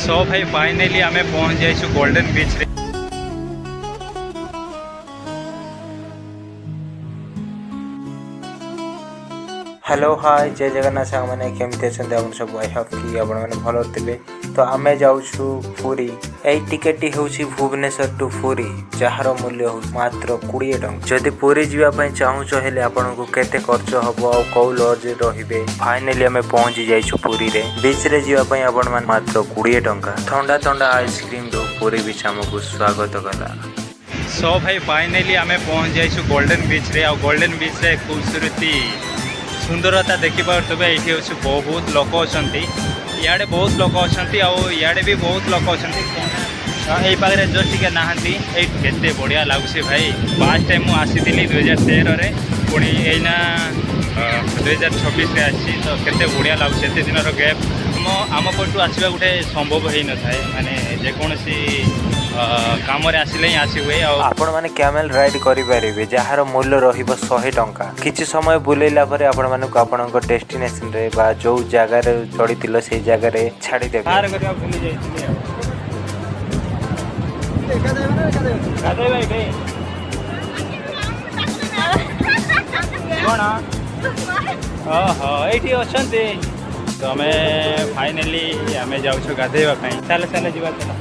सो भाई फाइनली आम पहुँच जाइए गोल्डन बीच रे। हेलो हाय जय जगन्नाथ सांग मैंने केमती अच्छा आप सब आई होप कि आपण मैंने भल थे। तो आम जाऊँ पुरी। यही टिकेट हूँ भुवनेश्वर टू पुरी जार मूल्य हो मात्र 20 टंका। जदि पुरी जावाई चाहूच हेले आपन को केते खर्च हम आ कौ लज रे। फाइनली आम पहुँची जाइछु पुरी रे। बीच रे जावाई आपण मैंने मात्र 20 टंका। ठंडा ठंडा आइसक्रीम रो पुरी बीच आमको स्वागत कला। सो भाई फाइनली आम पहुँच जाइछु गोल्डन बीच रे। गोल्डन बीच रे खूबसूरती सुंदरता देखिपे ये हूँ बहुत लोक अच्छा इे बहुत लोक अच्छा इे भी बहुत लोक अच्छा यही पाखे जस्ट टे नहांती केते बढ़िया लगुच भाई। फास्ट टाइम मुझे 2013 पुणी यहीना 2026 आसी तो केते बढ़िया लगुच। एत दिन गैप आम पटू आसवा गोटे संभव हो न था माने जेकोसी काम आसिले ही आसी हुए। आपण माने कैमल राइड करें जार मूल्य रही टंका। किसी समय बुलेला आपण मानक आपण डेस्टिनेशन रे बा जो जगार चढ़ी से जगार छाड़ीदे। ये अच्छा तो आम फाइनली आम जाऊँ गाधेवाई चल चल जा।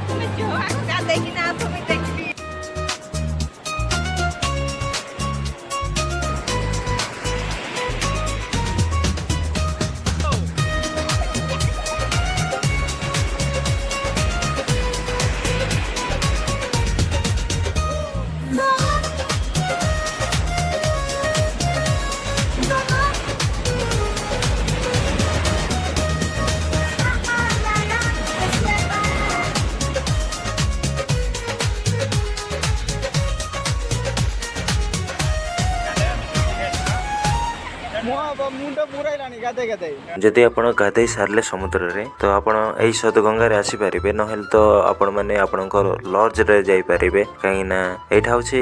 जदि आपण गाधे सारे समुद्र रे तो आपण यही सदगंगा रे आसी पारिबे नहेल तो आपण माने आपणकर लॉज रे जाई पारिबे। कहीं ना एठा होछि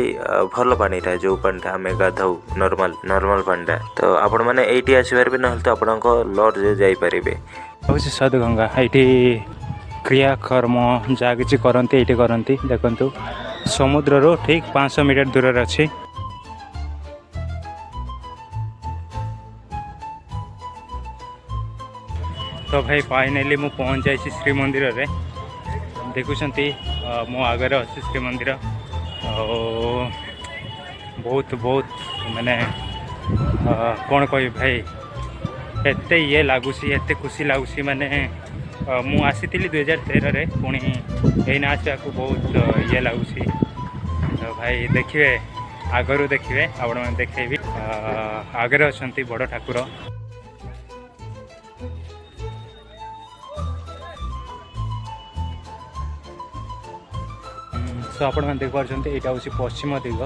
भल पानीटा जो पानीटा हमें गाधाऊ नॉर्मल पानीटा तो आपण माने एठी आसी पारिबे नहेल तो आपणको लॉज रे जाई पारिबे। होछि सदगंगा एठी क्रियाकर्म जहाँ किसी करती ये करती देखु समुद्र रो ठीक 500 मीटर दूर अच्छी। तो भाई फाइनली मु पहुँच जाइए श्री मंदिर रे। देखुंट मो आगे अच्छी श्री मंदिर बहुत बहुत माने कौन कह भाई एत ये लगुच एत खुशी लगुच माने मु आसी 2013 पुणी यही आसवा को बहुत ये लगुच। तो भाई देखिए आगरू देखिए आपण मैंने देखेबी आगे अच्छा बड़ ठाकुर। सो आपण मैंने देखिए यहाँ हूँ पश्चिम दिग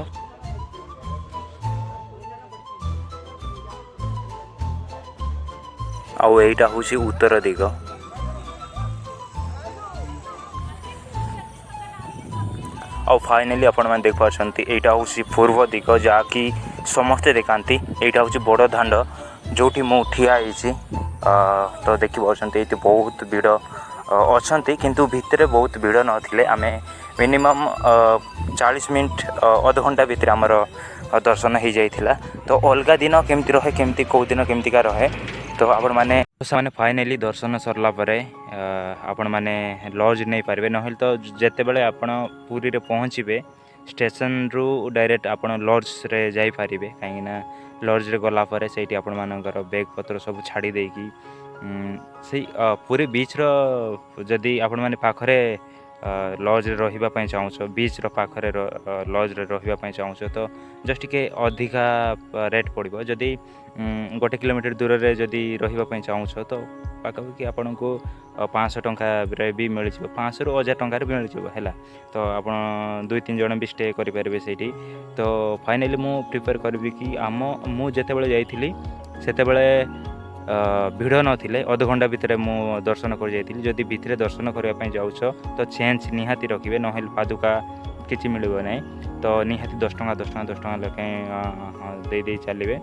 आउ एटा हूँ उत्तर दिग। आउ फाइनली आपण मैंने देख पार्टी यहाँ हूँ पूर्व दिग जहाँकि समस्ते देखाती। यहाँ हूँ बड़ दाण्ड जो मु ठिया होइछि। तो देखी पार्टी ये बहुत भीड़ अच्छा किंतु भितर बहुत भीड़ नथिले। आमे मिनिमम 40 मिनट अध घंटा भितर आमर दर्शन हो जाइथिला। तो अलगा दिन केमती रहे केमती कौ दिन केमतीका रहे तो आपण माने फाइनली दर्शन सरला परे आपण माने लॉज नहीं पारे नहेल तो जेते बेले आपण पुरी रे पहुँचे स्टेशन रु डायरेक्ट आपण लॉज रे जाई पारिबे। कहीं ना लॉज रे गला परे सेठी आपण मानकर बैग पत्र सब छाड़ी देकी से पूरी बीच रो जदि आपण माने पाखरे लॉज रे रहिबा पई चाहूछ बीच रो पाखरे लॉज रे रहिबा पई चाहूछ तो जस्ट टिके अधिका रेट पड़िबो। जदि 1 किलोमीटर दूर रे जदि रहिबा पई चाहूछ तो पाखा कि आपण को 500 टंका रे भी मिल जिवो 500 रु 1000 टंका रे भी मिल जिवो हैला। तो आपण 2-3 जण भी स्टे करि परिबे सेठी। तो फाइनली मु प्रिपेयर करबी कि मु जेते बेले जाइथिली सेते बेले भिड़ नथिले अध घंटा भितर मु दर्शन कर जाइथिली। जदि भितर दर्शन करने जाऊछ तो चेंज निहाती रखिए नहेल पादुका किसी मिलबो नहीं। तो निहाती 10 टंका 10 टंका 10 टंका लेके दे चलिए।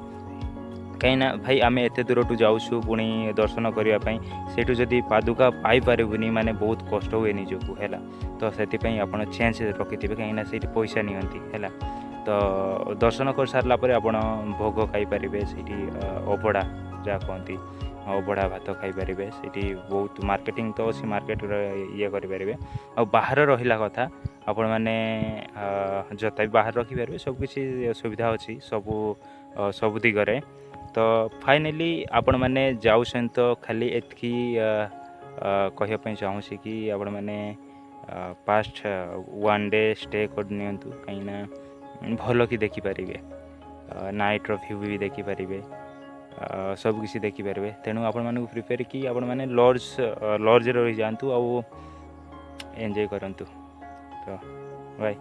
कहीं भाई आम एत दूर टू जाऊँ पुणी दर्शन करने से जदि पादुका पाइपरबुनि माने बहुत कष्ट हुए निजक है तो से आप चेंज रखि थे कहीं से पैसा नियंती है तो दर्शन कर सारापर आप भोग खाईपर से अबड़ा जहाँ कहती अबड़ा भात खाईपर से बहुत मार्केटिंग तो अच्छी मार्केट ये करेंगे आ बाहर रहा कथा आपण मैंने जता भी बाहर रखिपारे सबकि सुविधा अच्छी सब दिगरे तो फाइनली आपण मैंने जाऊँ तो खाली एतकी कहवाई चाहूँगी कि आपण मैंने पास्ट 1 डे स्टे करनी कहीं भल कि देखिपारे नाइट्र व्यू भी देखिपारे सबकि देखिपारे तेणु आपण मानक प्रिपेयर कि आपण मैंने लॉज रही जातु आउ एंजॉय करंतु तो बाय।